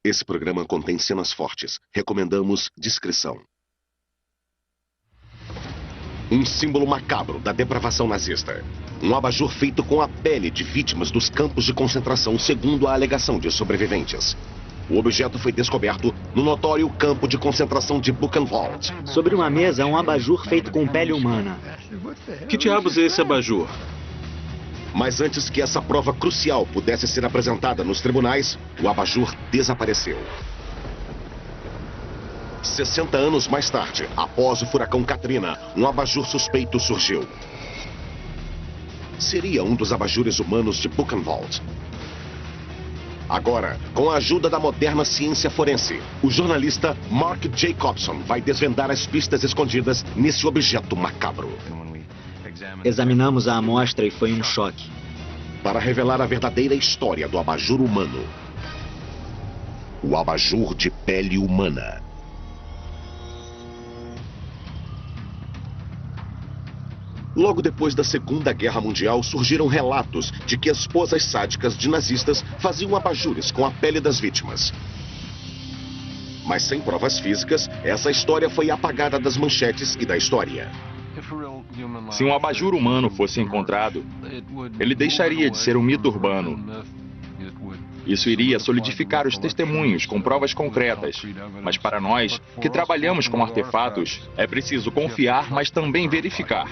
Esse programa contém cenas fortes. Recomendamos discrição. Um símbolo macabro da depravação nazista. Um abajur feito com a pele de vítimas dos campos de concentração, segundo a alegação de sobreviventes. O objeto foi descoberto no notório campo de concentração de Buchenwald. Sobre uma mesa, um abajur feito com pele humana. Que diabos é esse abajur? Mas antes que essa prova crucial pudesse ser apresentada nos tribunais, o abajur desapareceu. 60 anos mais tarde, após o furacão Katrina, um abajur suspeito surgiu. Seria um dos abajures humanos de Buchenwald. Agora, com a ajuda da moderna ciência forense, o jornalista Mark Jacobson vai desvendar as pistas escondidas nesse objeto macabro. Examinamos a amostra e foi um choque. Para revelar a verdadeira história do abajur humano. O abajur de pele humana. Logo depois da Segunda Guerra Mundial, surgiram relatos de que esposas sádicas de nazistas faziam abajures com a pele das vítimas. Mas sem provas físicas, essa história foi apagada das manchetes e da história. Se um abajur humano fosse encontrado, ele deixaria de ser um mito urbano. Isso iria solidificar os testemunhos com provas concretas. Mas para nós, que trabalhamos com artefatos, é preciso confiar, mas também verificar.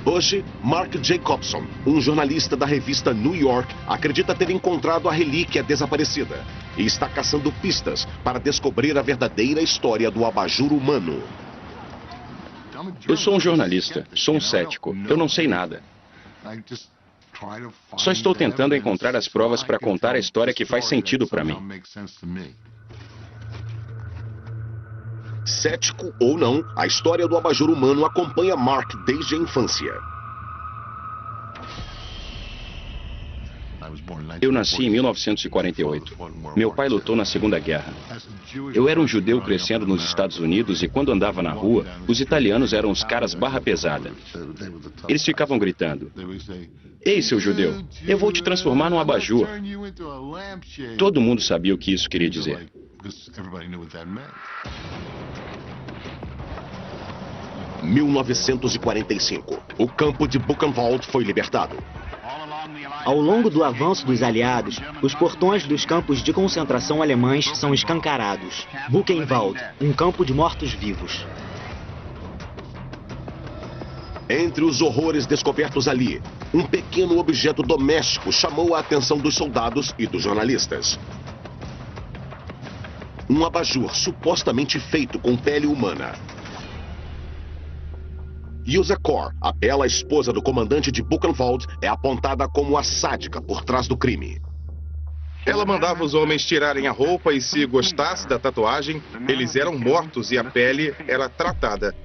Hoje, Mark Jacobson, um jornalista da revista New York, acredita ter encontrado a relíquia desaparecida e está caçando pistas para descobrir a verdadeira história do abajur humano. Eu sou um jornalista, sou um cético, eu não sei nada. Só estou tentando encontrar as provas para contar a história que faz sentido para mim. Cético ou não, a história do abajur humano acompanha Mark desde a infância. Eu nasci em 1948. Meu pai lutou na Segunda Guerra. Eu era um judeu crescendo nos Estados Unidos e quando andava na rua, os italianos eram os caras barra pesada. Eles ficavam gritando: "Ei, seu judeu, eu vou te transformar num abajur." Todo mundo sabia o que isso queria dizer. 1945. O campo de Buchenwald foi libertado. Ao longo do avanço dos aliados, os portões dos campos de concentração alemães são escancarados. Buchenwald, um campo de mortos-vivos. Entre os horrores descobertos ali, um pequeno objeto doméstico chamou a atenção dos soldados e dos jornalistas. Um abajur supostamente feito com pele humana. Ilse Kor, a bela esposa do comandante de Buchenwald, é apontada como a sádica por trás do crime. Ela mandava os homens tirarem a roupa e, se gostasse da tatuagem, eles eram mortos e a pele era tratada.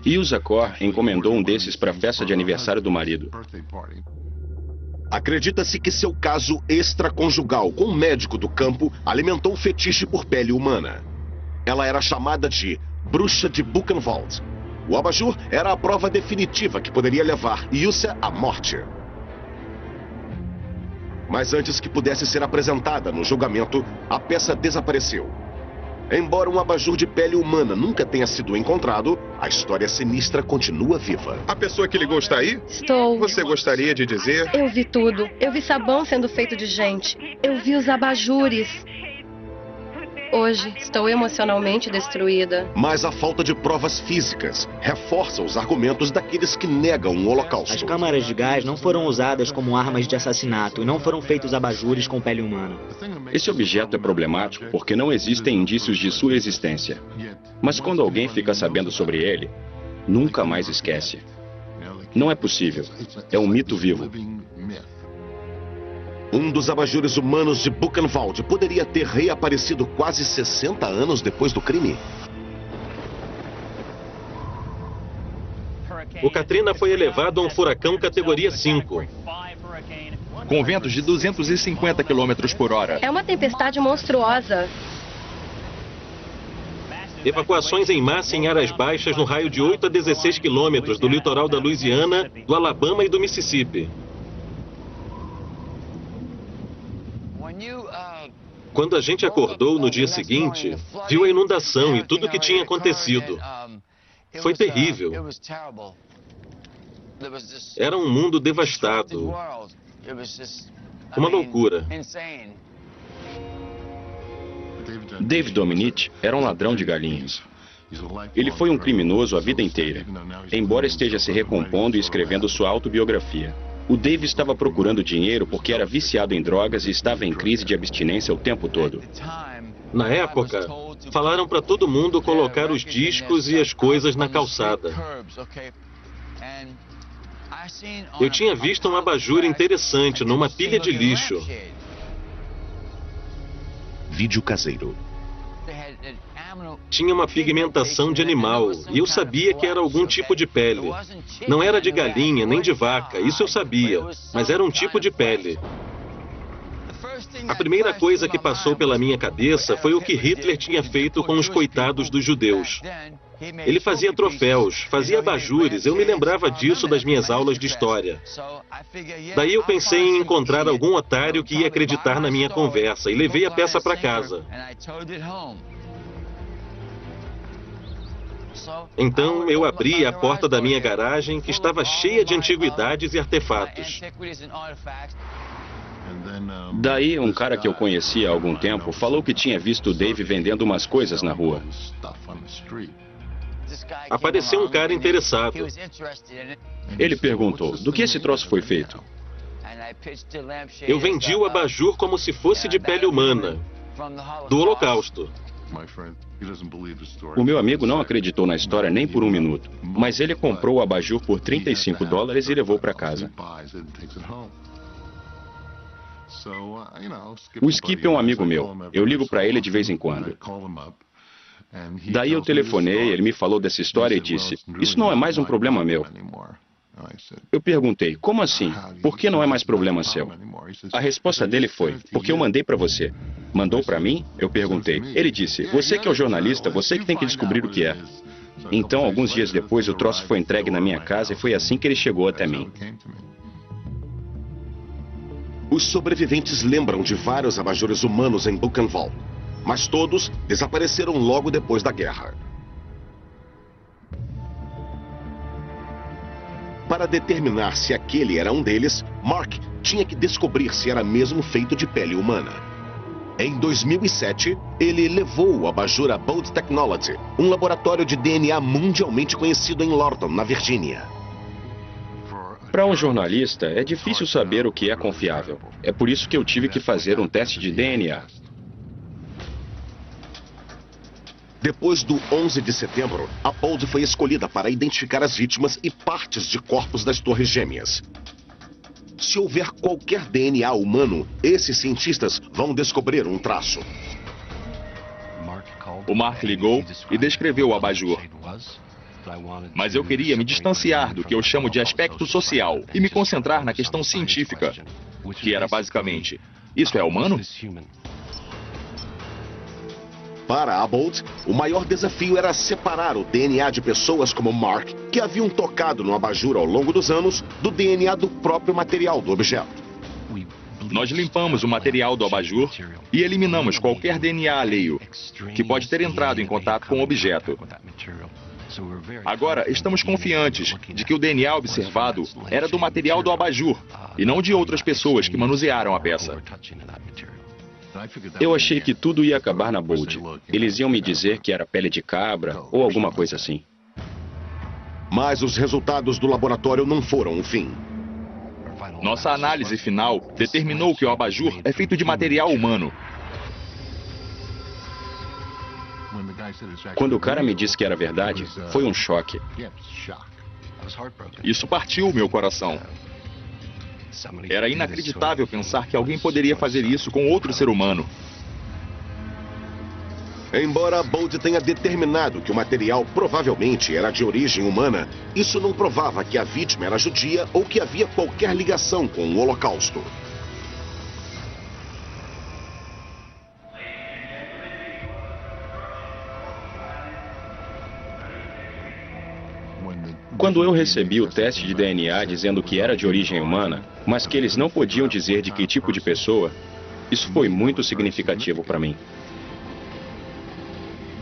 Ilse Kor encomendou um desses para a festa de aniversário do marido. Acredita-se que seu caso extraconjugal com um médico do campo alimentou o fetiche por pele humana. Ela era chamada de Bruxa de Buchenwald. O abajur era a prova definitiva que poderia levar Ilse à morte. Mas antes que pudesse ser apresentada no julgamento, a peça desapareceu. Embora um abajur de pele humana nunca tenha sido encontrado, a história sinistra continua viva. A pessoa que ligou está aí? Estou. Você gostaria de dizer? Eu vi tudo. Eu vi sabão sendo feito de gente. Eu vi os abajures. Hoje, estou emocionalmente destruída. Mas a falta de provas físicas reforça os argumentos daqueles que negam o Holocausto. As câmaras de gás não foram usadas como armas de assassinato e não foram feitos abajures com pele humana. Esse objeto é problemático porque não existem indícios de sua existência. Mas quando alguém fica sabendo sobre ele, nunca mais esquece. Não é possível. É um mito vivo. Um dos abajures humanos de Buchenwald poderia ter reaparecido quase 60 anos depois do crime. O Katrina foi elevado a um furacão categoria 5. Com ventos de 250 km por hora. É uma tempestade monstruosa. Evacuações em massa em áreas baixas no raio de 8 a 16 quilômetros do litoral da Louisiana, do Alabama e do Mississippi. Quando a gente acordou no dia seguinte, viu a inundação e tudo o que tinha acontecido. Foi terrível. Era um mundo devastado. Uma loucura. Dave Dominici era um ladrão de galinhas. Ele foi um criminoso a vida inteira, embora esteja se recompondo e escrevendo sua autobiografia. O Dave estava procurando dinheiro porque era viciado em drogas e estava em crise de abstinência o tempo todo. Na época, falaram para todo mundo colocar os discos e as coisas na calçada. Eu tinha visto um abajur interessante numa pilha de lixo. Vídeo caseiro. Tinha uma pigmentação de animal, e eu sabia que era algum tipo de pele. Não era de galinha, nem de vaca, isso eu sabia, mas era um tipo de pele. A primeira coisa que passou pela minha cabeça foi o que Hitler tinha feito com os coitados dos judeus. Ele fazia troféus, fazia abajures, eu me lembrava disso das minhas aulas de história. Daí eu pensei em encontrar algum otário que ia acreditar na minha conversa, e levei a peça para casa. Então eu abri a porta da minha garagem, que estava cheia de antiguidades e artefatos. Daí, um cara que eu conhecia há algum tempo falou que tinha visto o Dave vendendo umas coisas na rua. Apareceu um cara interessado. Ele perguntou, do que esse troço foi feito? Eu vendi o abajur como se fosse de pele humana, do Holocausto. O meu amigo não acreditou na história nem por um minuto, mas ele comprou o abajur por $35 e levou para casa. O Skip é um amigo meu. Eu ligo para ele de vez em quando. Daí eu telefonei, ele me falou dessa história e disse, isso não é mais um problema meu. Eu perguntei, como assim? Por que não é mais problema seu? A resposta dele foi, porque eu mandei para você. Mandou para mim? Eu perguntei. Ele disse, você que é o jornalista, você que tem que descobrir o que é. Então, alguns dias depois, o troço foi entregue na minha casa e foi assim que ele chegou até mim. Os sobreviventes lembram de vários abajures humanos em Buchenwald, mas todos desapareceram logo depois da guerra. Para determinar se aquele era um deles, Mark tinha que descobrir se era mesmo feito de pele humana. Em 2007, ele levou o abajur a Bold Technology, um laboratório de DNA mundialmente conhecido em Lorton, na Virgínia. Para um jornalista, é difícil saber o que é confiável. É por isso que eu tive que fazer um teste de DNA. Depois do 11 de setembro, a Bold foi escolhida para identificar as vítimas e partes de corpos das Torres Gêmeas. Se houver qualquer DNA humano, esses cientistas vão descobrir um traço. O Mark ligou e descreveu o abajur. Mas eu queria me distanciar do que eu chamo de aspecto social e me concentrar na questão científica, que era basicamente, isso é humano? Para a Bold, o maior desafio era separar o DNA de pessoas como Mark, que haviam tocado no abajur ao longo dos anos, do DNA do próprio material do objeto. Nós limpamos o material do abajur e eliminamos qualquer DNA alheio, que pode ter entrado em contato com o objeto. Agora, estamos confiantes de que o DNA observado era do material do abajur e não de outras pessoas que manusearam a peça. Eu achei que tudo ia acabar na Bold. Eles iam me dizer que era pele de cabra ou alguma coisa assim. Mas os resultados do laboratório não foram o fim. Nossa análise final determinou que o abajur é feito de material humano. Quando o cara me disse que era verdade, foi um choque. Isso partiu o meu coração. Era inacreditável pensar que alguém poderia fazer isso com outro ser humano. Embora Bold tenha determinado que o material provavelmente era de origem humana, isso não provava que a vítima era judia ou que havia qualquer ligação com o Holocausto. Quando eu recebi o teste de DNA dizendo que era de origem humana, mas que eles não podiam dizer de que tipo de pessoa, Isso foi muito significativo para mim.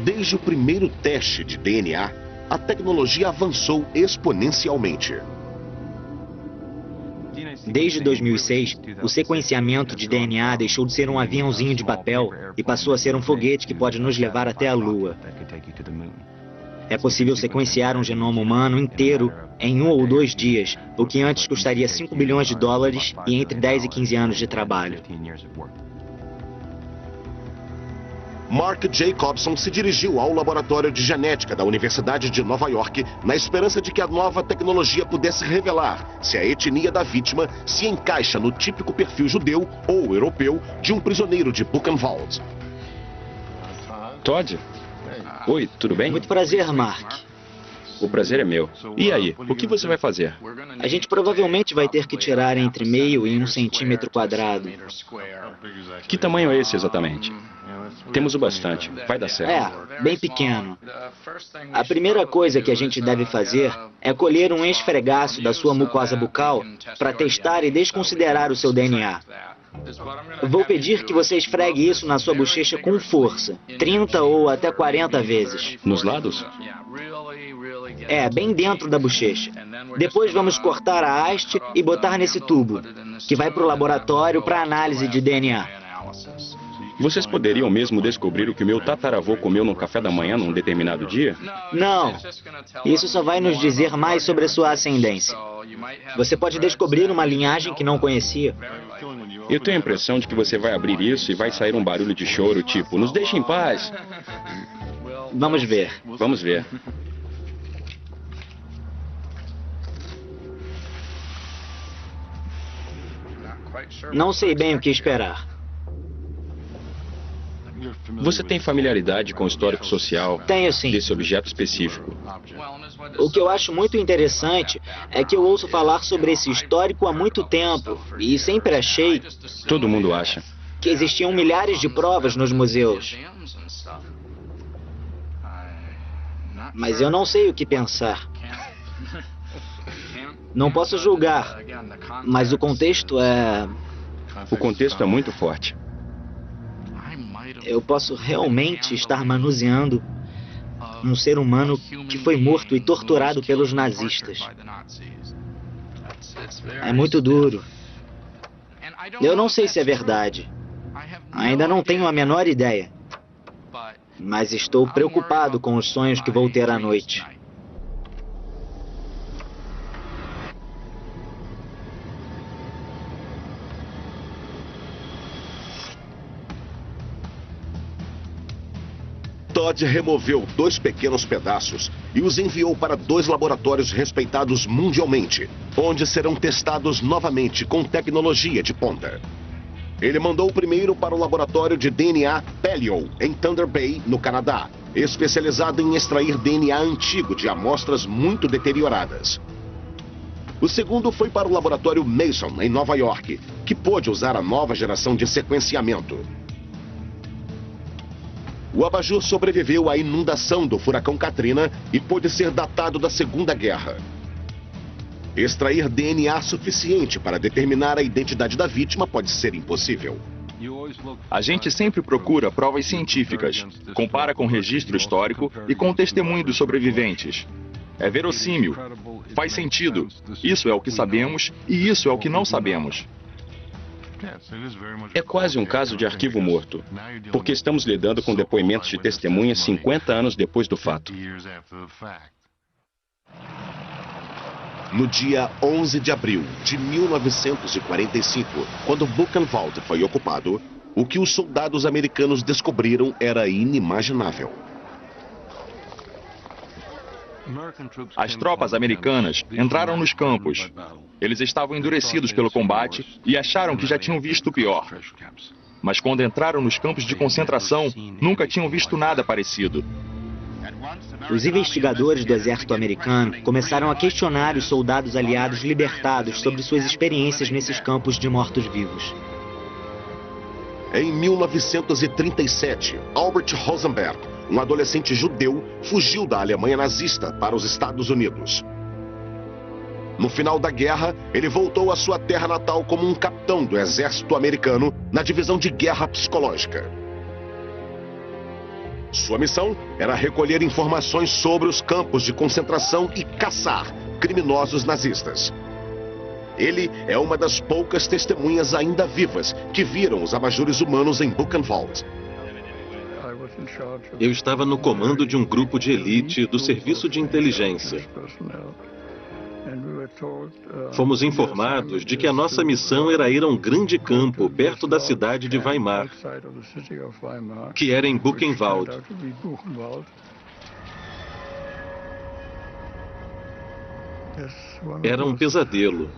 Desde o primeiro teste de DNA, a tecnologia avançou exponencialmente. Desde 2006, o sequenciamento de DNA deixou de ser um aviãozinho de papel e passou a ser um foguete que pode nos levar até a Lua. É possível sequenciar um genoma humano inteiro em 1 ou 2 dias, o que antes custaria 5 bilhões de dólares e entre 10 e 15 anos de trabalho. Mark Jacobson se dirigiu ao laboratório de genética da Universidade de Nova York na esperança de que a nova tecnologia pudesse revelar se a etnia da vítima se encaixa no típico perfil judeu ou europeu de um prisioneiro de Buchenwald. Todd? Oi, tudo bem? Muito prazer, Mark. O prazer é meu. E aí, o que você vai fazer? A gente provavelmente vai ter que tirar entre meio e 1 centímetro quadrado. Que tamanho é esse exatamente? Temos o bastante. Vai dar certo. É, bem pequeno. A primeira coisa que a gente deve fazer é colher um esfregaço da sua mucosa bucal para testar e desconsiderar o seu DNA. Vou pedir que você esfregue isso na sua bochecha com força, 30 ou até 40 vezes. Nos lados? É, bem dentro da bochecha. Depois vamos cortar a haste e botar nesse tubo, que vai para o laboratório para análise de DNA. Vocês poderiam mesmo descobrir o que o meu tataravô comeu no café da manhã num determinado dia? Não. Isso só vai nos dizer mais sobre a sua ascendência. Você pode descobrir uma linhagem que não conhecia. Eu tenho a impressão de que você vai abrir isso e vai sair um barulho de choro, tipo, nos deixe em paz. Vamos ver. Vamos ver. Não sei bem o que esperar. Você tem familiaridade com o histórico social Tenho sim. desse objeto específico? O que eu acho muito interessante é que eu ouço falar sobre esse histórico há muito tempo e sempre achei Todo mundo acha. que existiam milhares de provas nos museus. Mas eu não sei o que pensar. Não posso julgar, mas o contexto é... O contexto é muito forte. Eu posso realmente estar manuseando um ser humano que foi morto e torturado pelos nazistas. É muito duro. Eu não sei se é verdade. Ainda não tenho a menor ideia. Mas estou preocupado com os sonhos que vou ter à noite. Todd removeu 2 pequenos pedaços e os enviou para 2 laboratórios respeitados mundialmente, onde serão testados novamente com tecnologia de ponta. Ele mandou o primeiro para o laboratório de DNA Paleo, em Thunder Bay, no Canadá, especializado em extrair DNA antigo de amostras muito deterioradas. O segundo foi para o laboratório Mason, em Nova York, que pôde usar a nova geração de sequenciamento. O abajur sobreviveu à inundação do furacão Katrina e pôde ser datado da Segunda Guerra. Extrair DNA suficiente para determinar a identidade da vítima pode ser impossível. A gente sempre procura provas científicas, compara com o registro histórico e com o testemunho dos sobreviventes. É verossímil, faz sentido. Isso é o que sabemos e isso é o que não sabemos. É quase um caso de arquivo morto, porque estamos lidando com depoimentos de testemunhas 50 anos depois do fato. No dia 11 de abril de 1945, quando Buchenwald foi ocupado, o que os soldados americanos descobriram era inimaginável. As tropas americanas entraram nos campos. Eles estavam endurecidos pelo combate e acharam que já tinham visto o pior. Mas quando entraram nos campos de concentração, nunca tinham visto nada parecido. Os investigadores do exército americano começaram a questionar os soldados aliados libertados sobre suas experiências nesses campos de mortos-vivos. Em 1937, Albert Rosenberg, um adolescente judeu, fugiu da Alemanha nazista para os Estados Unidos. No final da guerra, ele voltou à sua terra natal como um capitão do exército americano na divisão de guerra psicológica. Sua missão era recolher informações sobre os campos de concentração e caçar criminosos nazistas. Ele é uma das poucas testemunhas ainda vivas que viram os abajures humanos em Buchenwald. Eu estava no comando de um grupo de elite do serviço de inteligência. Fomos informados de que a nossa missão era ir a um grande campo perto da cidade de Weimar, que era em Buchenwald. Era um pesadelo.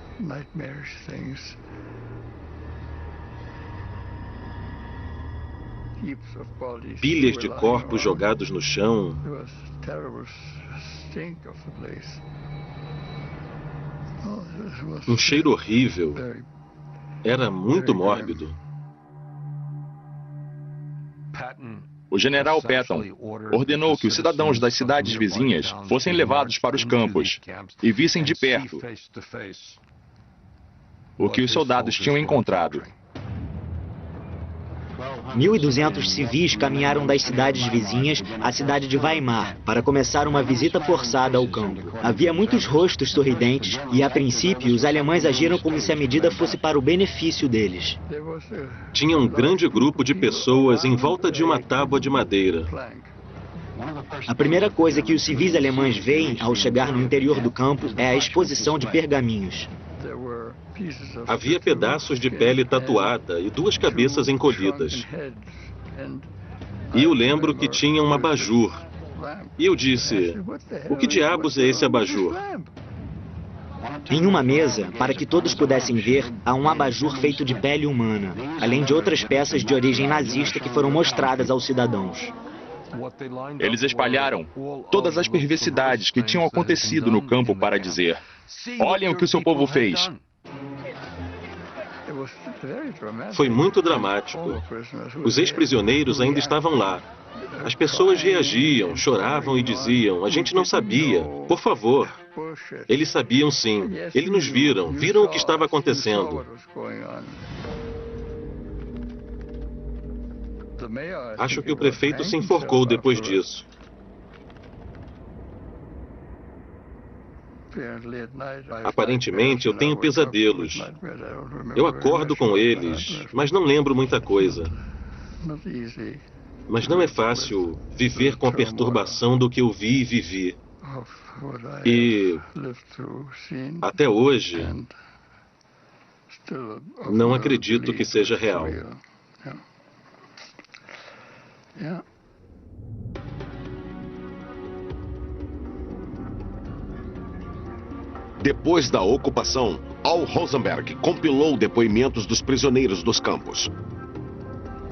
Pilhas de corpos jogados no chão. Um cheiro horrível. Era muito mórbido. O general Patton ordenou que os cidadãos das cidades vizinhas fossem levados para os campos e vissem de perto o que os soldados tinham encontrado. 1.200 civis caminharam das cidades vizinhas à cidade de Weimar para começar uma visita forçada ao campo. Havia muitos rostos sorridentes e, a princípio, os alemães agiram como se a medida fosse para o benefício deles. Tinha um grande grupo de pessoas em volta de uma tábua de madeira. A primeira coisa que os civis alemães veem ao chegar no interior do campo é a exposição de pergaminhos. Havia pedaços de pele tatuada e 2 cabeças encolhidas. E eu lembro que tinha um abajur. E eu disse, o que diabos é esse abajur? Em uma mesa, para que todos pudessem ver, há um abajur feito de pele humana, além de outras peças de origem nazista que foram mostradas aos cidadãos. Eles espalharam todas as perversidades que tinham acontecido no campo para dizer: olhem o que o seu povo fez. Foi muito dramático. Os ex-prisioneiros ainda estavam lá. As pessoas reagiam, choravam e diziam, a gente não sabia, por favor. Eles sabiam sim, eles nos viram o que estava acontecendo. Acho que o prefeito se enforcou depois disso. Aparentemente, eu tenho pesadelos. Eu acordo com eles, mas não lembro muita coisa. Mas não é fácil viver com a perturbação do que eu vi e vivi. E, até hoje, não acredito que seja real. Depois da ocupação, Al Rosenberg compilou depoimentos dos prisioneiros dos campos.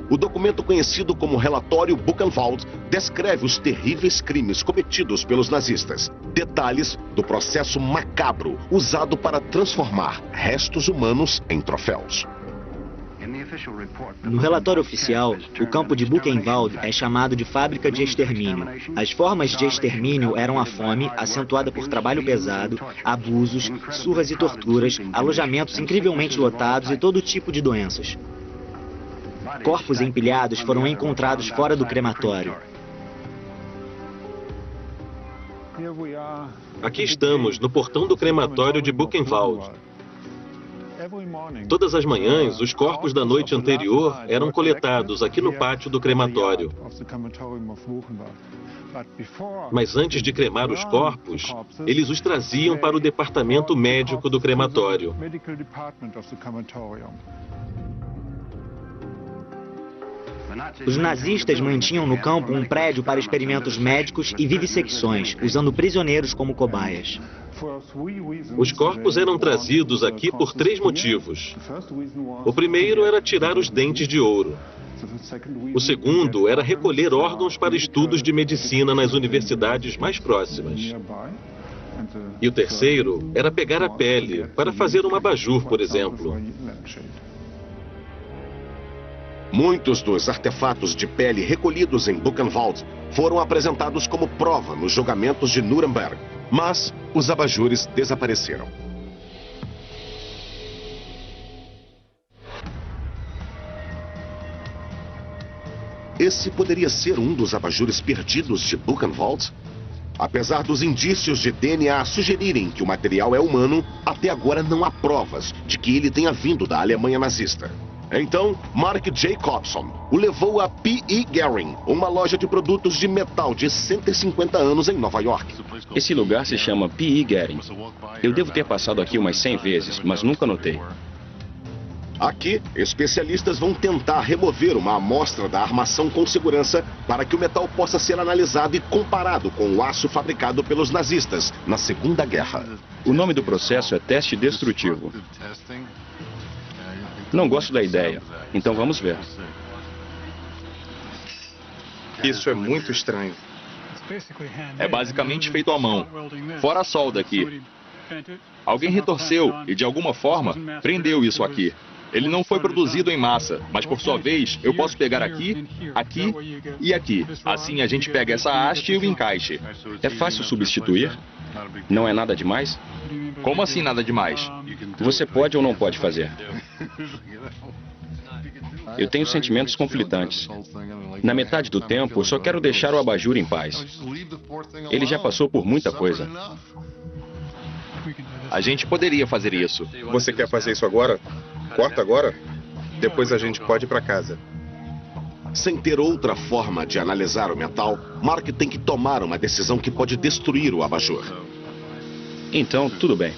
O documento conhecido como Relatório Buchenwald descreve os terríveis crimes cometidos pelos nazistas, detalhes do processo macabro usado para transformar restos humanos em troféus. No relatório oficial, o campo de Buchenwald é chamado de fábrica de extermínio. As formas de extermínio eram a fome, acentuada por trabalho pesado, abusos, surras e torturas, alojamentos incrivelmente lotados e todo tipo de doenças. Corpos empilhados foram encontrados fora do crematório. Aqui estamos, no portão do crematório de Buchenwald. Todas as manhãs, os corpos da noite anterior eram coletados aqui no pátio do crematório. Mas antes de cremar os corpos, eles os traziam para o departamento médico do crematório. Os nazistas mantinham no campo um prédio para experimentos médicos e vivissecções, usando prisioneiros como cobaias. Os corpos eram trazidos aqui por 3 motivos. O primeiro era tirar os dentes de ouro. O segundo era recolher órgãos para estudos de medicina nas universidades mais próximas. E o terceiro era pegar a pele para fazer um abajur, por exemplo. Muitos dos artefatos de pele recolhidos em Buchenwald foram apresentados como prova nos julgamentos de Nuremberg, mas os abajures desapareceram. esse poderia ser um dos abajures perdidos de Buchenwald? Apesar dos indícios de DNA sugerirem que o material é humano, até agora não há provas de que ele tenha vindo da Alemanha nazista. Então, Mark Jacobson o levou a P.E. Gehring, uma loja de produtos de metal de 150 anos em Nova York. Esse lugar se chama P.E. Gehring. Eu devo ter passado aqui umas 100 vezes, mas nunca notei. Aqui, especialistas vão tentar remover uma amostra da armação com segurança para que o metal possa ser analisado e comparado com o aço fabricado pelos nazistas na Segunda Guerra. O nome do processo é teste destrutivo. Não gosto da ideia, então vamos ver. Isso é muito estranho. É basicamente feito à mão, fora a solda aqui. Alguém retorceu e, de alguma forma, prendeu isso aqui. Ele não foi produzido em massa, mas por sua vez, eu posso pegar aqui, aqui e aqui. Assim a gente pega essa haste e o encaixe. É fácil substituir? Não é nada demais? Como assim nada demais? Você pode ou não pode fazer? Eu tenho sentimentos conflitantes. Na metade do tempo, eu só quero deixar o abajur em paz. Ele já passou por muita coisa. A gente poderia fazer isso. Você quer fazer isso agora? Corta agora? Depois a gente pode ir para casa. Sem ter outra forma de analisar o metal, Mark tem que tomar uma decisão que pode destruir o abajur. Então, tudo bem.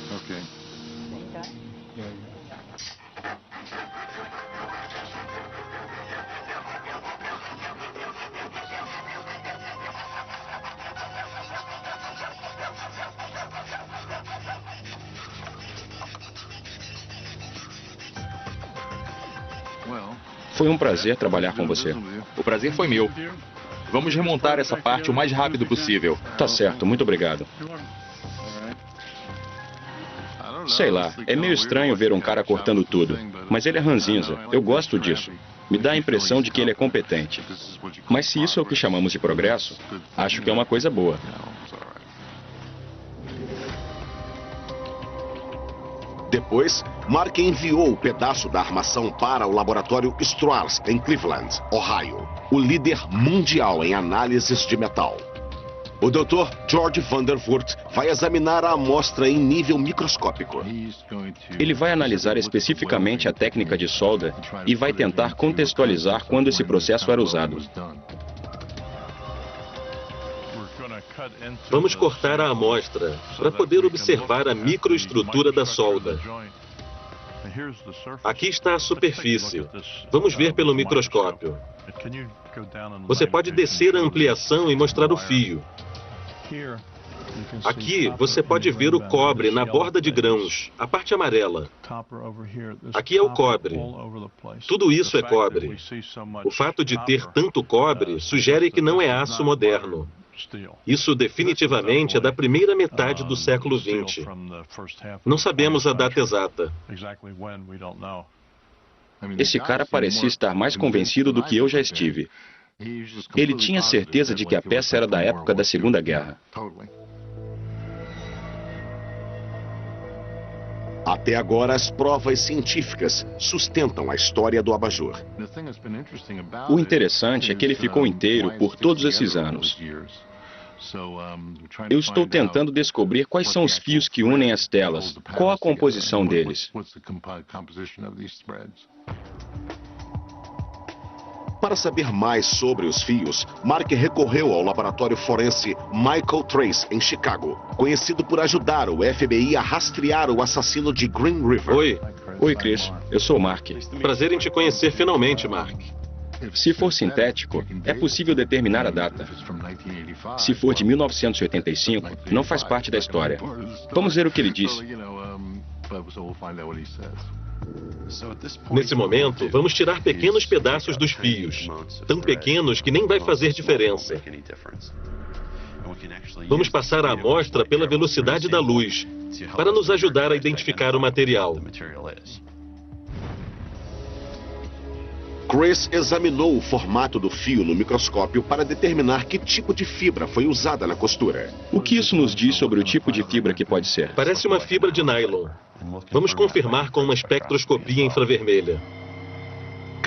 Foi um prazer trabalhar com você. O prazer foi meu. Vamos remontar essa parte o mais rápido possível. Tá certo, muito obrigado. Sei lá, é meio estranho ver um cara cortando tudo, mas ele é ranzinza. Eu gosto disso. Me dá a impressão de que ele é competente. Mas se isso é o que chamamos de progresso, acho que é uma coisa boa. Depois, Mark enviou o pedaço da armação para o laboratório Strauss, em Cleveland, Ohio, o líder mundial em análises de metal. O Dr. George Vandervoort vai examinar a amostra em nível microscópico. Ele vai analisar especificamente a técnica de solda e vai tentar contextualizar quando esse processo era usado. Vamos cortar a amostra para poder observar a microestrutura da solda. Aqui está a superfície. Vamos ver pelo microscópio. Você pode descer a ampliação e mostrar o fio. Aqui você pode ver o cobre na borda de grãos, a parte amarela. Aqui é o cobre. Tudo isso é cobre. O fato de ter tanto cobre sugere que não é aço moderno. Isso definitivamente é da primeira metade do século XX. Não sabemos a data exata. Esse cara parecia estar mais convencido do que eu já estive. Ele tinha certeza de que a peça era da época da Segunda Guerra. Até agora, as provas científicas sustentam a história do abajur. O interessante é que ele ficou inteiro por todos esses anos. Eu estou tentando descobrir quais são os fios que unem as telas, qual a composição deles. Para saber mais sobre os fios, Mark recorreu ao laboratório forense Michael Trace, em Chicago, conhecido por ajudar o FBI a rastrear o assassino de Green River. Oi, Chris. Eu sou o Mark. Prazer em te conhecer finalmente, Mark. Se for sintético, é possível determinar a data. Se for de 1985, não faz parte da história. Vamos ver o que ele diz. Nesse momento, vamos tirar pequenos pedaços dos fios, tão pequenos que nem vai fazer diferença. Vamos passar a amostra pela velocidade da luz, para nos ajudar a identificar o material. Chris examinou o formato do fio no microscópio para determinar que tipo de fibra foi usada na costura. O que isso nos diz sobre o tipo de fibra que pode ser? Parece uma fibra de nylon. Vamos confirmar com uma espectroscopia infravermelha.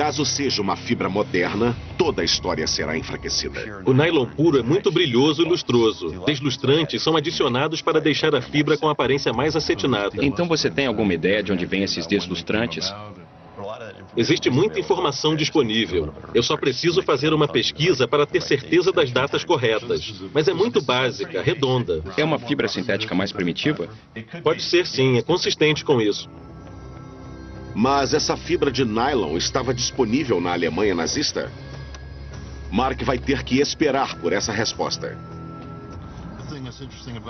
caso seja uma fibra moderna, toda a história será enfraquecida. O nylon puro é muito brilhoso e lustroso. Deslustrantes são adicionados para deixar a fibra com aparência mais acetinada. Então você tem alguma ideia de onde vêm esses deslustrantes? Existe muita informação disponível. Eu só preciso fazer uma pesquisa para ter certeza das datas corretas. Mas é muito básica, redonda. É uma fibra sintética mais primitiva? Pode ser sim, é consistente com isso. Mas essa fibra de nylon estava disponível na Alemanha nazista? Mark vai ter que esperar por essa resposta.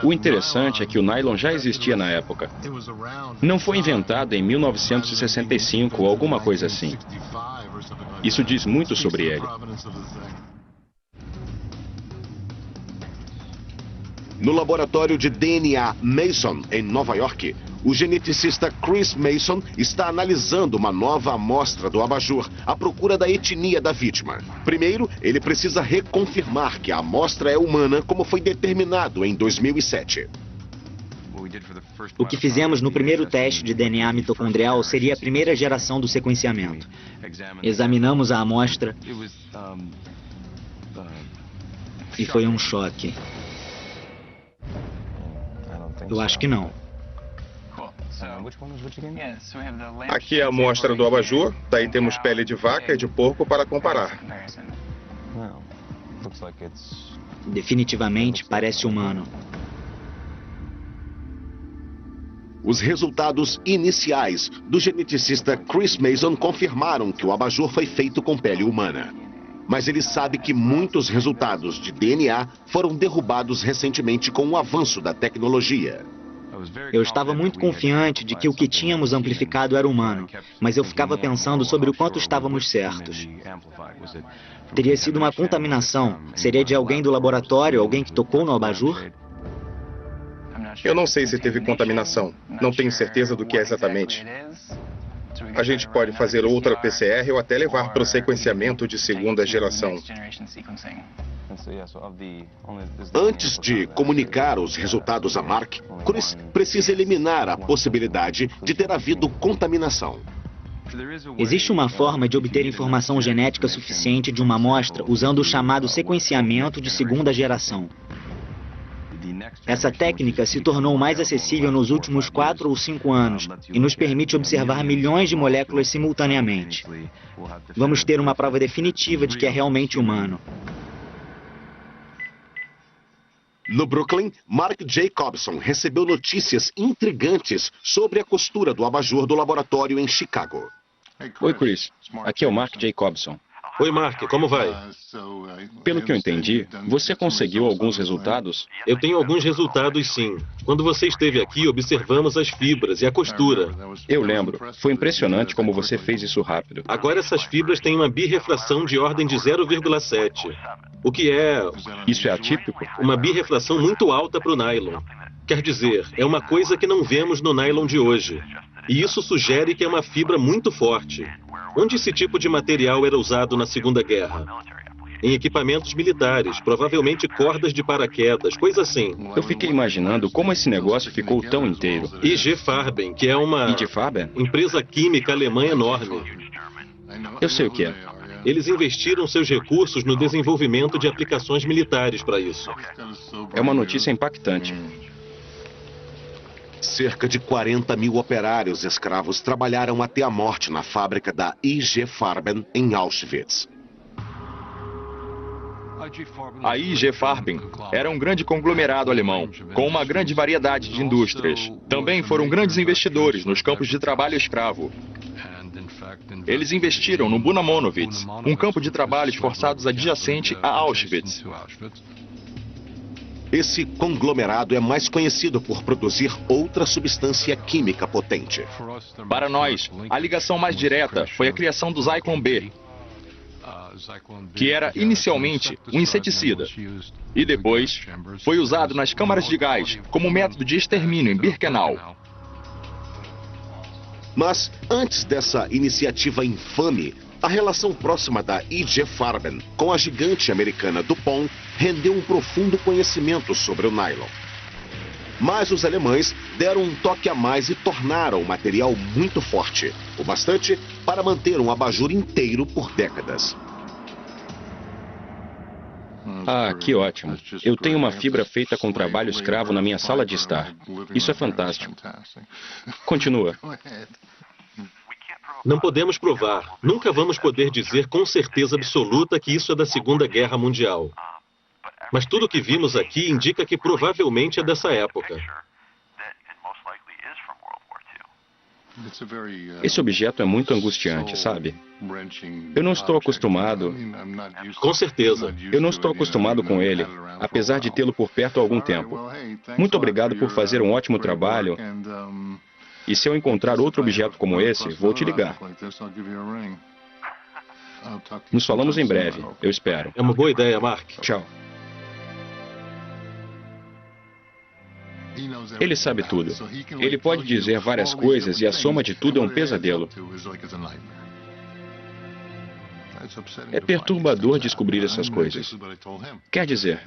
O interessante é que o nylon já existia na época. Não foi inventado em 1965 ou alguma coisa assim. Isso diz muito sobre ele. No laboratório de DNA Mason, em Nova York, o geneticista Chris Mason está analisando uma nova amostra do abajur à procura da etnia da vítima. Primeiro, ele precisa reconfirmar que a amostra é humana, como foi determinado em 2007. O que fizemos no primeiro teste de DNA mitocondrial seria a primeira geração do sequenciamento. Examinamos a amostra e foi um choque. Eu acho que não. Aqui é a amostra do abajur, daí temos pele de vaca e de porco para comparar. Definitivamente parece humano. Os resultados iniciais do geneticista Chris Mason confirmaram que o abajur foi feito com pele humana. Mas ele sabe que muitos resultados de DNA foram derrubados recentemente com o avanço da tecnologia. Eu estava muito confiante de que o que tínhamos amplificado era humano, mas eu ficava pensando sobre o quanto estávamos certos. Teria sido uma contaminação? Seria de alguém do laboratório, alguém que tocou no abajur? Eu não sei se teve contaminação. Não tenho certeza do que é exatamente. A gente pode fazer outra PCR ou até levar para o sequenciamento de segunda geração. Antes de comunicar os resultados a Mark, Chris precisa eliminar a possibilidade de ter havido contaminação. Existe uma forma de obter informação genética suficiente de uma amostra usando o chamado sequenciamento de segunda geração. Essa técnica se tornou mais acessível nos últimos 4 ou 5 anos e nos permite observar milhões de moléculas simultaneamente. Vamos ter uma prova definitiva de que é realmente humano. No Brooklyn, Mark Jacobson recebeu notícias intrigantes sobre a costura do abajur do laboratório em Chicago. Oi, Chris. Aqui é o Mark Jacobson. Oi, Mark, como vai? Pelo que eu entendi, você conseguiu alguns resultados? Eu tenho alguns resultados, sim. Quando você esteve aqui, observamos as fibras e a costura. Eu lembro. Foi impressionante como você fez isso rápido. Agora essas fibras têm uma birrefração de ordem de 0,7. O que é... Isso é atípico? Uma birrefração muito alta para o nylon. Quer dizer, é uma coisa que não vemos no nylon de hoje. E isso sugere que é uma fibra muito forte. Onde esse tipo de material era usado na Segunda Guerra? Em equipamentos militares, provavelmente cordas de paraquedas, coisa assim. Eu fiquei imaginando como esse negócio ficou tão inteiro. IG Farben, que é uma IG Farben? Empresa química alemã enorme. Eu sei o que é. Eles investiram seus recursos no desenvolvimento de aplicações militares para isso. É uma notícia impactante. Cerca de 40 mil operários escravos trabalharam até a morte na fábrica da IG Farben, em Auschwitz. A IG Farben era um grande conglomerado alemão, com uma grande variedade de indústrias. Também foram grandes investidores nos campos de trabalho escravo. Eles investiram no Bunamonowitz, um campo de trabalhos forçados adjacente a Auschwitz. Esse conglomerado é mais conhecido por produzir outra substância química potente. Para nós, a ligação mais direta foi a criação do Zyklon B, que era inicialmente um inseticida, e depois foi usado nas câmaras de gás como método de extermínio em Birkenau. Mas antes dessa iniciativa infame, a relação próxima da IG Farben com a gigante americana DuPont rendeu um profundo conhecimento sobre o nylon. Mas os alemães deram um toque a mais e tornaram o material muito forte, o bastante para manter um abajur inteiro por décadas. Ah, que ótimo. Eu tenho uma fibra feita com trabalho escravo na minha sala de estar. Isso é fantástico. Continua. Não podemos provar. Nunca vamos poder dizer com certeza absoluta que isso é da Segunda Guerra Mundial. Mas tudo o que vimos aqui indica que provavelmente é dessa época. Esse objeto é muito angustiante, sabe? Eu não estou acostumado. Com certeza. Eu não estou acostumado com ele, apesar de tê-lo por perto há algum tempo. Muito obrigado por fazer um ótimo trabalho. E se eu encontrar outro objeto como esse, vou te ligar. Nos falamos em breve, eu espero. É uma boa ideia, Mark. Tchau. Ele sabe tudo. Ele pode dizer várias coisas e a soma de tudo é um pesadelo. É perturbador descobrir essas coisas. Quer dizer,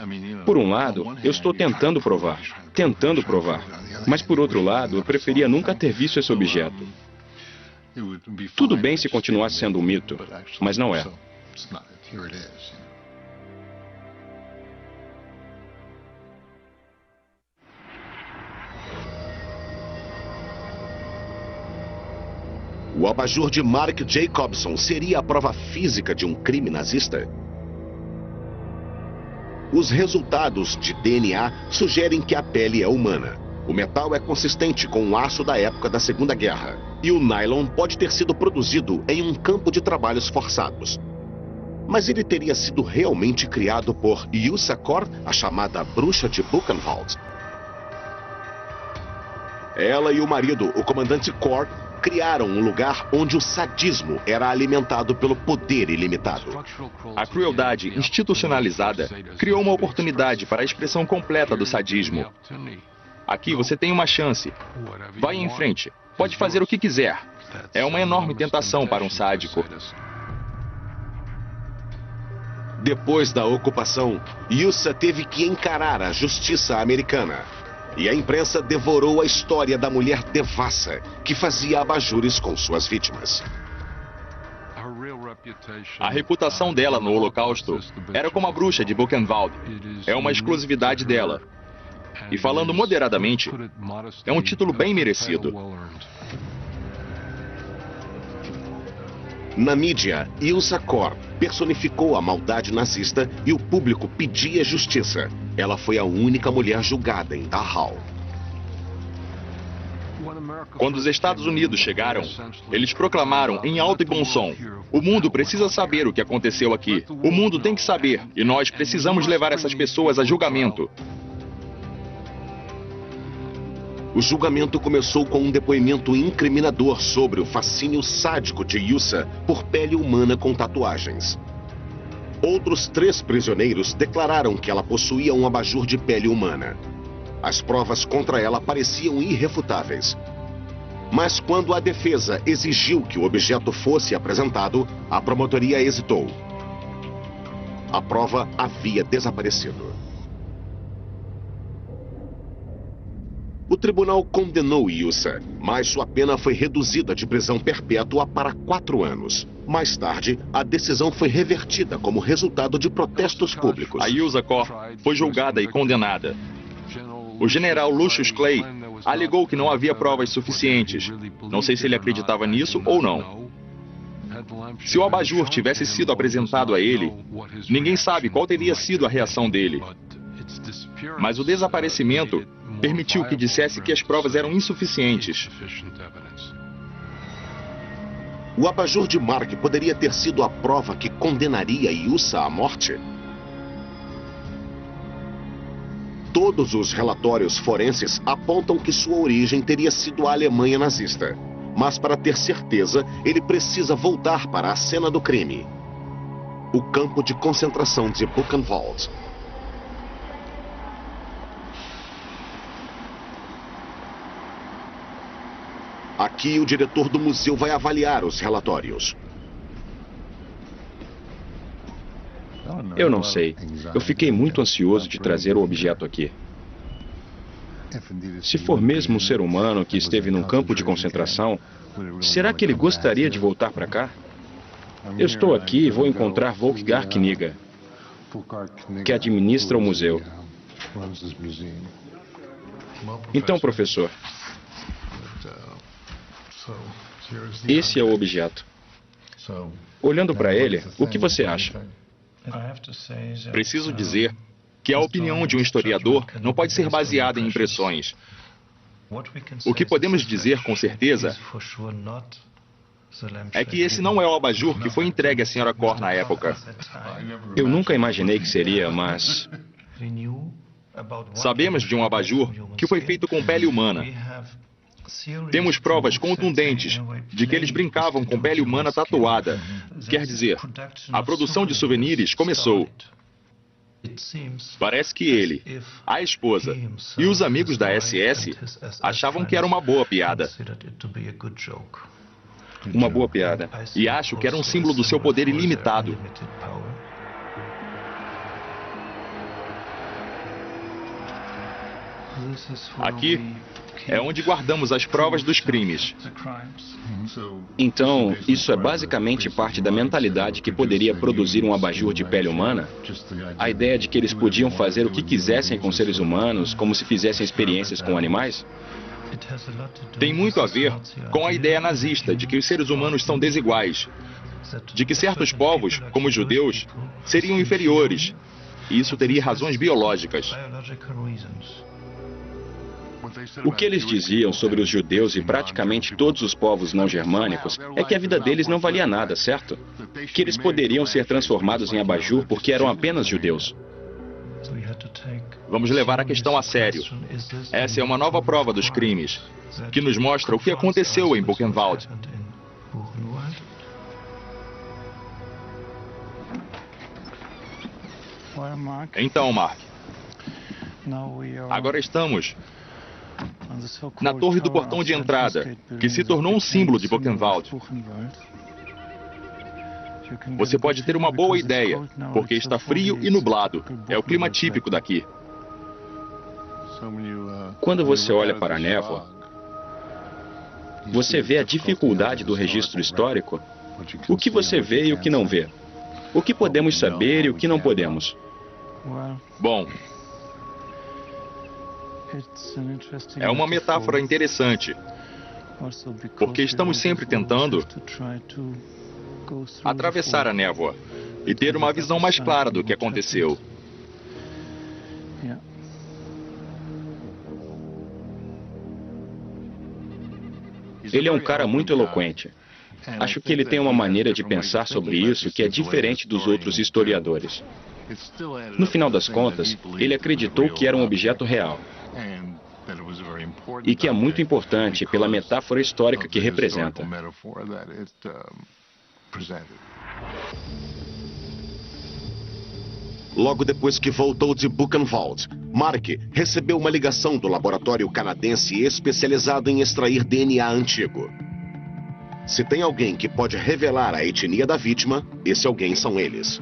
por um lado, eu estou tentando provar. Mas por outro lado, eu preferia nunca ter visto esse objeto. Tudo bem se continuasse sendo um mito, mas não é. O abajur de Mark Jacobson seria a prova física de um crime nazista? Os resultados de DNA sugerem que a pele é humana. O metal é consistente com o aço da época da Segunda Guerra. E o nylon pode ter sido produzido em um campo de trabalhos forçados. Mas ele teria sido realmente criado por Ilsa Kor, a chamada bruxa de Buchenwald. Ela e o marido, o comandante Kor, criaram um lugar onde o sadismo era alimentado pelo poder ilimitado. A crueldade institucionalizada criou uma oportunidade para a expressão completa do sadismo. Aqui você tem uma chance. Vai em frente. Pode fazer o que quiser. É uma enorme tentação para um sádico. Depois da ocupação, Ilsa teve que encarar a justiça americana. E a imprensa devorou a história da mulher devassa que fazia abajures com suas vítimas. A reputação dela no Holocausto era como a bruxa de Buchenwald. É uma exclusividade dela. E falando moderadamente, é um título bem merecido. Na mídia, Ilsa Kor personificou a maldade nazista e o público pedia justiça. Ela foi a única mulher julgada em Dachau. Quando os Estados Unidos chegaram, eles proclamaram em alto e bom som: o mundo precisa saber o que aconteceu aqui. O mundo tem que saber, e nós precisamos levar essas pessoas a julgamento. O julgamento começou com um depoimento incriminador sobre o fascínio sádico de Ilsa por pele humana com tatuagens. Outros 3 prisioneiros declararam que ela possuía um abajur de pele humana. As provas contra ela pareciam irrefutáveis. Mas quando a defesa exigiu que o objeto fosse apresentado, a promotoria hesitou. A prova havia desaparecido. O tribunal condenou Ilsa, mas sua pena foi reduzida de prisão perpétua para 4 anos. Mais tarde, a decisão foi revertida como resultado de protestos públicos. A Ilsa Kor foi julgada e condenada. O general Lucius Clay alegou que não havia provas suficientes. Não sei se ele acreditava nisso ou não. Se o abajur tivesse sido apresentado a ele, ninguém sabe qual teria sido a reação dele. Mas o desaparecimento permitiu que dissesse que as provas eram insuficientes. O abajur de Mark poderia ter sido a prova que condenaria Ilsa à morte? Todos os relatórios forenses apontam que sua origem teria sido a Alemanha nazista. Mas para ter certeza, ele precisa voltar para a cena do crime. O campo de concentração de Buchenwald. Aqui, o diretor do museu vai avaliar os relatórios. Eu não sei. Eu fiquei muito ansioso de trazer o objeto aqui. Se for mesmo um ser humano que esteve num campo de concentração, Será que ele gostaria de voltar para cá? Eu estou aqui e vou encontrar Volkgar Kniga, que administra o museu. Então, professor, esse é o objeto. Olhando para ele, o que você acha? Preciso dizer que a opinião de um historiador não pode ser baseada em impressões. O que podemos dizer com certeza é que esse não é o abajur que foi entregue à Sra. Kor na época. Eu nunca imaginei que seria, mas... Sabemos de um abajur que foi feito com pele humana. Temos provas contundentes de que eles brincavam com pele humana tatuada. Quer dizer, a produção de souvenirs começou. Parece que ele, a esposa e os amigos da SS achavam que era uma boa piada. Uma boa piada. E acho que era um símbolo do seu poder ilimitado. Aqui é onde guardamos as provas dos crimes. Então, isso é basicamente parte da mentalidade que poderia produzir um abajur de pele humana? A ideia de que eles podiam fazer o que quisessem com seres humanos, como se fizessem experiências com animais? Tem muito a ver com a ideia nazista de que os seres humanos são desiguais, de que certos povos, como os judeus, seriam inferiores, e isso teria razões biológicas. O que eles diziam sobre os judeus e praticamente todos os povos não germânicos é que a vida deles não valia nada, certo? Que eles poderiam ser transformados em abajur porque eram apenas judeus. Vamos levar a questão a sério. Essa é uma nova prova dos crimes, que nos mostra o que aconteceu em Buchenwald. Então, Mark, agora estamos na torre do portão de entrada, que se tornou um símbolo de Buchenwald. Você pode ter uma boa ideia, porque está frio e nublado. É o clima típico daqui. Quando você olha para a névoa, você vê a dificuldade do registro histórico? O que você vê e o que não vê? O que podemos saber e o que não podemos? Bom, é uma metáfora interessante, porque estamos sempre tentando atravessar a névoa e ter uma visão mais clara do que aconteceu. Ele é um cara muito eloquente. Acho que ele tem uma maneira de pensar sobre isso que é diferente dos outros historiadores. No final das contas, ele acreditou que era um objeto real e que é muito importante pela metáfora histórica que representa. Logo depois que voltou de Buchenwald, Mark recebeu uma ligação do laboratório canadense especializado em extrair DNA antigo. Se tem alguém que pode revelar a etnia da vítima, esse alguém são eles.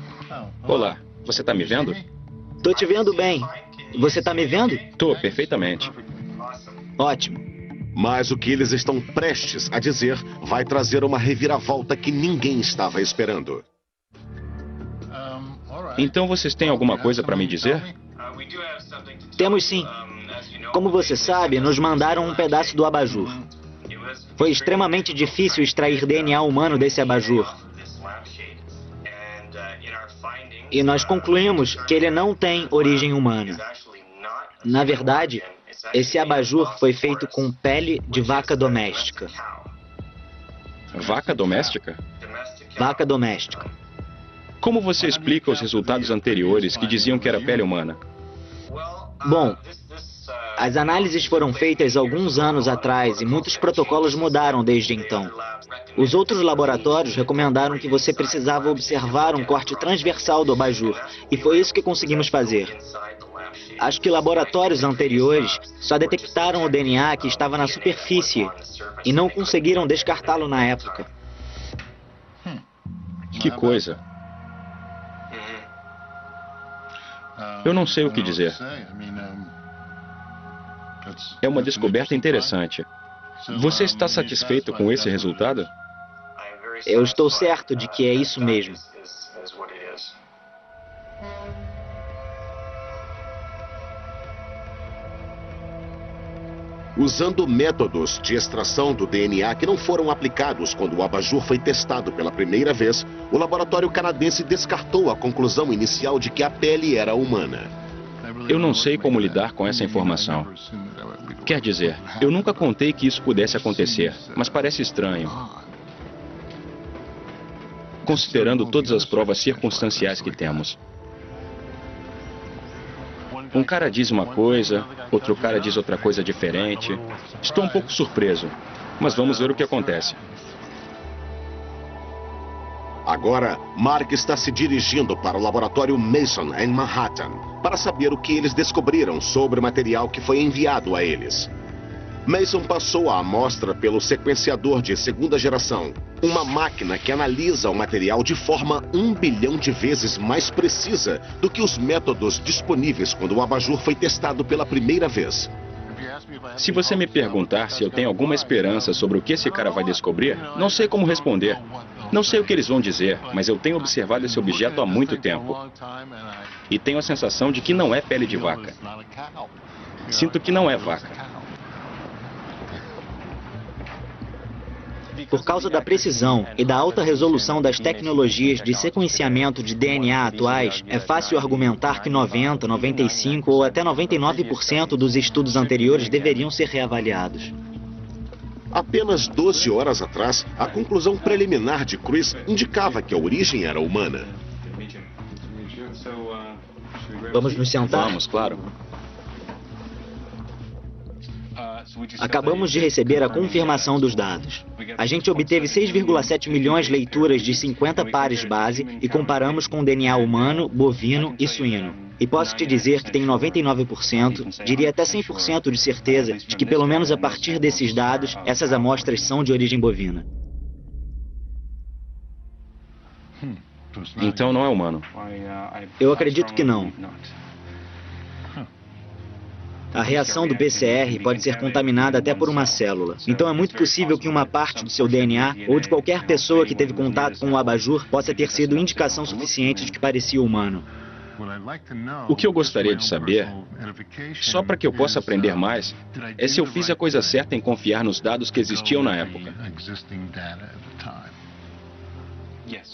Olá, você está me vendo? Tô te vendo bem. Você tá me vendo? Tô, perfeitamente. Ótimo. Mas o que eles estão prestes a dizer vai trazer uma reviravolta que ninguém estava esperando. Então vocês têm alguma coisa para me dizer? Temos sim. Como você sabe, nos mandaram um pedaço do abajur. Foi extremamente difícil extrair DNA humano desse abajur. E nós concluímos que ele não tem origem humana. Na verdade, esse abajur foi feito com pele de vaca doméstica. Vaca doméstica? Vaca doméstica. Como você explica os resultados anteriores que diziam que era pele humana? Bom, as análises foram feitas alguns anos atrás e muitos protocolos mudaram desde então. Os outros laboratórios recomendaram que você precisava observar um corte transversal do abajur, e foi isso que conseguimos fazer. Acho que laboratórios anteriores só detectaram o DNA que estava na superfície e não conseguiram descartá-lo na época. Que coisa. Eu não sei o que dizer. É uma descoberta interessante. Você está satisfeito com esse resultado? Eu estou certo de que é isso mesmo. Usando métodos de extração do DNA que não foram aplicados quando o abajur foi testado pela primeira vez, o laboratório canadense descartou a conclusão inicial de que a pele era humana. Eu não sei como lidar com essa informação. Quer dizer, eu nunca contei que isso pudesse acontecer, mas parece estranho. Considerando todas as provas circunstanciais que temos. Um cara diz uma coisa, outro cara diz outra coisa diferente. Estou um pouco surpreso, mas vamos ver o que acontece. Agora, Mark está se dirigindo para o laboratório Mason em Manhattan para saber o que eles descobriram sobre o material que foi enviado a eles. Mason passou a amostra pelo sequenciador de segunda geração, uma máquina que analisa o material de forma 1 bilhão de vezes mais precisa do que os métodos disponíveis quando o abajur foi testado pela primeira vez. Se você me perguntar se eu tenho alguma esperança sobre o que esse cara vai descobrir, não sei como responder. Não sei o que eles vão dizer, mas eu tenho observado esse objeto há muito tempo. E tenho a sensação de que não é pele de vaca. Sinto que não é vaca. Por causa da precisão e da alta resolução das tecnologias de sequenciamento de DNA atuais, é fácil argumentar que 90%, 95% ou até 99% dos estudos anteriores deveriam ser reavaliados. Apenas 12 horas atrás, a conclusão preliminar de Chris indicava que a origem era humana. Vamos nos sentar? Vamos, claro. Acabamos de receber a confirmação dos dados. A gente obteve 6,7 milhões de leituras de 50 pares base e comparamos com DNA humano, bovino e suíno. E posso te dizer que tenho 99%, diria até 100% de certeza de que pelo menos a partir desses dados, essas amostras são de origem bovina. Então não é humano. Eu acredito que não. A reação do PCR pode ser contaminada até por uma célula. Então é muito possível que uma parte do seu DNA ou de qualquer pessoa que teve contato com o abajur possa ter sido indicação suficiente de que parecia humano. O que eu gostaria de saber, só para que eu possa aprender mais, é se eu fiz a coisa certa em confiar nos dados que existiam na época.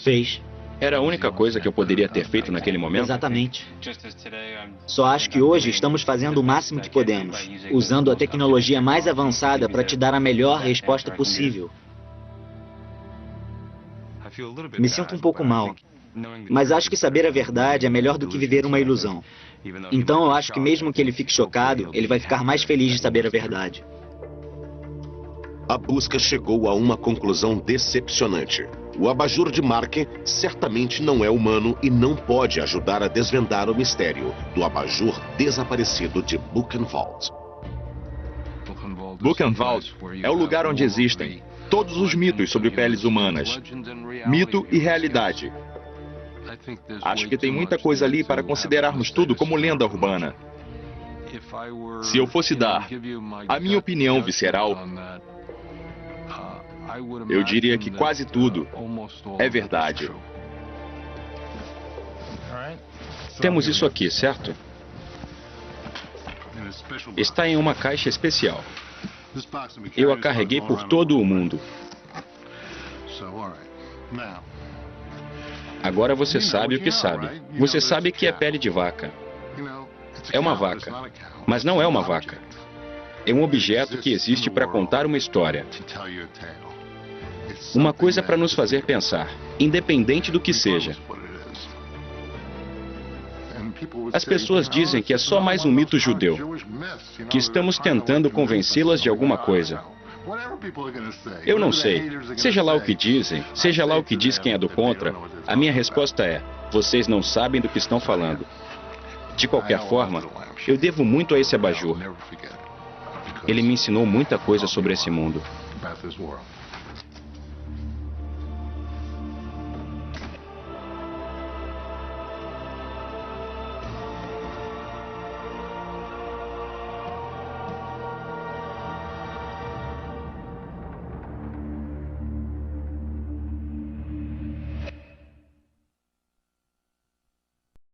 Fez. Era a única coisa que eu poderia ter feito naquele momento? Exatamente. Só acho que hoje estamos fazendo o máximo que podemos, usando a tecnologia mais avançada para te dar a melhor resposta possível. Me sinto um pouco mal, mas acho que saber a verdade é melhor do que viver uma ilusão. Então eu acho que mesmo que ele fique chocado, ele vai ficar mais feliz de saber a verdade. A busca chegou a uma conclusão decepcionante. O abajur de Mark certamente não é humano e não pode ajudar a desvendar o mistério do abajur desaparecido de Buchenwald. Buchenwald é o lugar onde existem todos os mitos sobre peles humanas. Mito e realidade. Acho que tem muita coisa ali para considerarmos tudo como lenda urbana. Se eu fosse dar a minha opinião visceral, eu diria que quase tudo é verdade. Temos isso aqui, certo? Está em uma caixa especial. Eu a carreguei por todo o mundo. Agora você sabe o que sabe. Você sabe que é pele de vaca. É uma vaca, mas não é uma vaca. É um objeto que existe para contar uma história. Uma coisa para nos fazer pensar, independente do que seja. As pessoas dizem que é só mais um mito judeu, que estamos tentando convencê-las de alguma coisa. Eu não sei. Seja lá o que dizem, seja lá o que diz quem é do contra, a minha resposta é: vocês não sabem do que estão falando. De qualquer forma, eu devo muito a esse abajur. Ele me ensinou muita coisa sobre esse mundo.